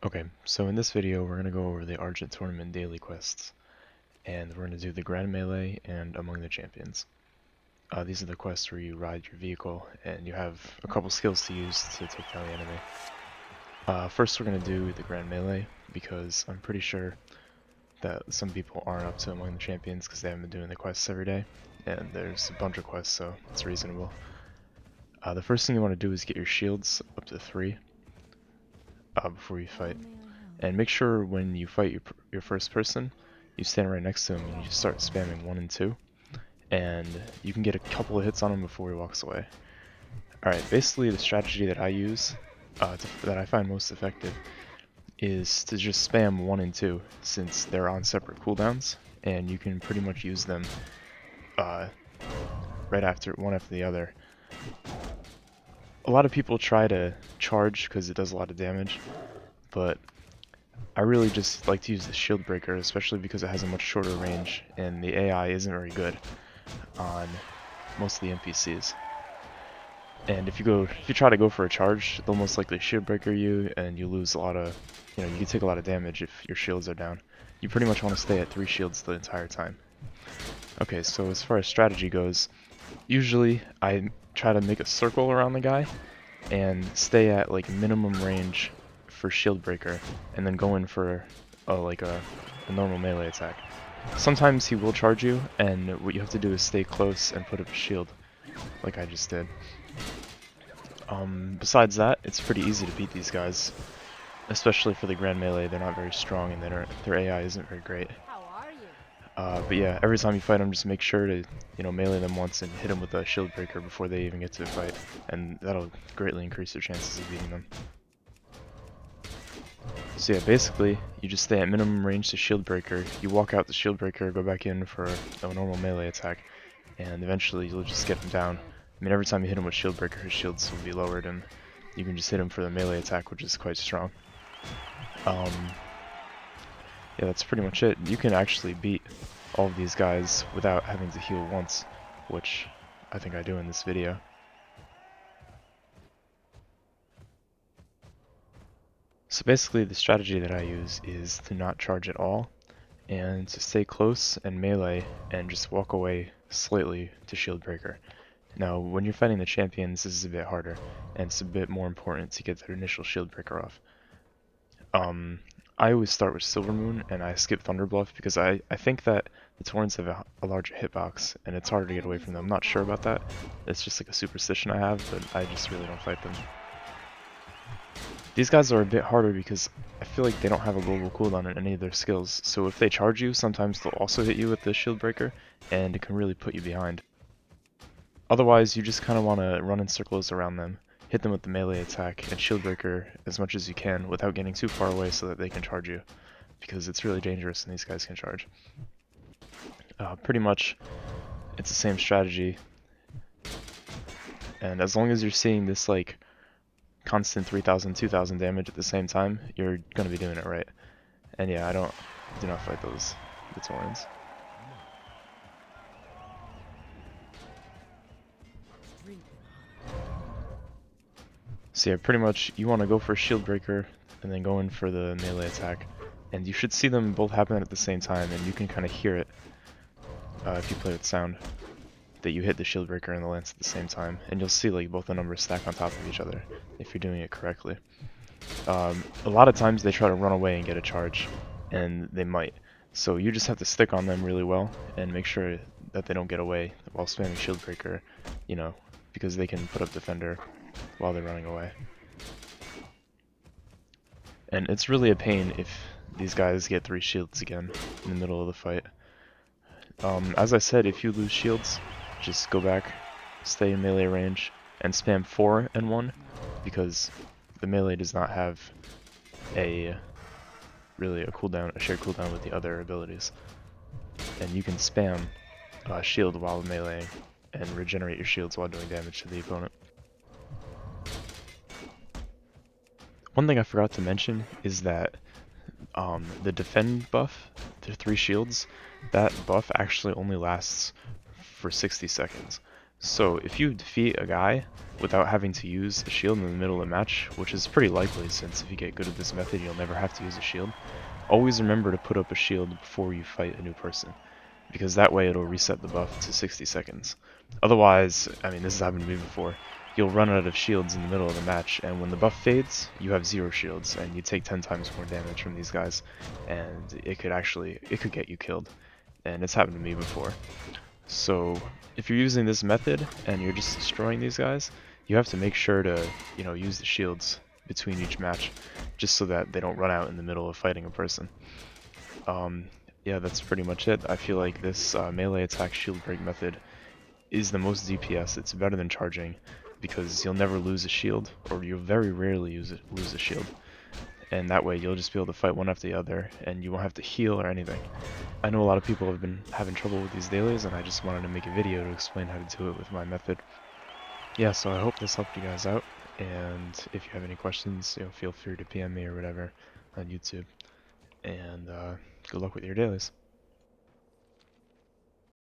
Okay, so in this video we're going to go over the Argent Tournament daily quests, and we're going to do the Grand Melee and Among the Champions. These are the quests where you ride your vehicle, and you have a couple skills to use to take down the enemy. First we're going to do the Grand Melee, because I'm pretty sure that some people aren't up to Among the Champions because they haven't been doing the quests every day, and there's a bunch of quests, so it's reasonable. The first thing you want to do is get your shields up to 3 before you fight. And make sure when you fight your first person, you stand right next to him and you just start spamming 1 and 2. And you can get a couple of hits on him before he walks away. Alright, basically the strategy that I use, that I find most effective, is to just spam 1 and 2, since they're on separate cooldowns, and you can pretty much use them right after, one after the other. A lot of people try to charge because it does a lot of damage, but I really just like to use the shield breaker, especially because it has a much shorter range and the AI isn't very good on most of the NPCs. And if you try to go for a charge, they'll most likely shield breaker you, and you lose a lot of, you can take a lot of damage if your shields are down. You pretty much want to stay at 3 shields the entire time. Okay, so as far as strategy goes, usually I try to make a circle around the guy and stay at like minimum range for shield breaker, and then go in for a normal melee attack. Sometimes he will charge you, and what you have to do is stay close and put up a shield, like I just did. Besides that, it's pretty easy to beat these guys, especially for the Grand Melee. They're not very strong, and their AI isn't very great. But yeah, every time you fight them, just make sure to melee them once and hit them with a shield breaker before they even get to the fight, and that'll greatly increase your chances of beating them. So yeah, basically, you just stay at minimum range to shield breaker, you walk out the shield breaker, go back in for a normal melee attack, and eventually you'll just get him down. I mean, every time you hit him with shield breaker, his shields will be lowered, and you can just hit him for the melee attack, which is quite strong. Yeah, that's pretty much it. You can actually beat all of these guys without having to heal once, which I think I do in this video. So basically the strategy that I use is to not charge at all, and to stay close and melee and just walk away slightly to shield breaker. Now when you're fighting the champions, this is a bit harder, and it's a bit more important to get that initial shield breaker off. I always start with Silver Moon and I skip Thunder Bluff because I think that the Torrents have a larger hitbox and it's harder to get away from them. I'm not sure about that. It's just like a superstition I have, but I just really don't fight them. These guys are a bit harder because I feel like they don't have a global cooldown on any of their skills, so if they charge you, sometimes they'll also hit you with the shield breaker, and it can really put you behind. Otherwise, you just kind of want to run in circles around them, hit them with the melee attack, and shield breaker as much as you can without getting too far away so that they can charge you, because it's really dangerous and these guys can charge. Pretty much, it's the same strategy, and as long as you're seeing this like constant 3,000, 2,000 damage at the same time, you're gonna be doing it right. And yeah, I do not fight the Taurens. So yeah, pretty much you want to go for a shield breaker and then go in for the melee attack, and you should see them both happen at the same time, and you can kind of hear it if you play with sound, that you hit the shield breaker and the lance at the same time, and you'll see like both the numbers stack on top of each other if you're doing it correctly. A lot of times they try to run away and get a charge, and they might, so you just have to stick on them really well and make sure that they don't get away while spamming shield breaker, because they can put up defender while they're running away. And it's really a pain if these guys get 3 shields again in the middle of the fight. As I said, if you lose shields, just go back, stay in melee range, and spam 4 and 1, because the melee does not have a shared cooldown with the other abilities. And you can spam shield while meleeing and regenerate your shields while doing damage to the opponent. One thing I forgot to mention is that the defend buff, the 3 shields, that buff actually only lasts for 60 seconds. So if you defeat a guy without having to use a shield in the middle of the match, which is pretty likely since if you get good at this method you'll never have to use a shield, always remember to put up a shield before you fight a new person, because that way it'll reset the buff to 60 seconds. Otherwise, I mean, this has happened to me before, you'll run out of shields in the middle of the match, and when the buff fades, you have 0 shields, and you take 10 times more damage from these guys, and it could get you killed, and it's happened to me before. So if you're using this method and you're just destroying these guys, you have to make sure to, use the shields between each match, just so that they don't run out in the middle of fighting a person. Yeah, that's pretty much it. I feel like this melee attack shield break method is the most DPS. It's better than charging, because you'll never lose a shield, or you'll very rarely lose a shield. And that way you'll just be able to fight one after the other, and you won't have to heal or anything. I know a lot of people have been having trouble with these dailies, and I just wanted to make a video to explain how to do it with my method. Yeah, so I hope this helped you guys out, and if you have any questions, feel free to PM me or whatever on YouTube. And good luck with your dailies.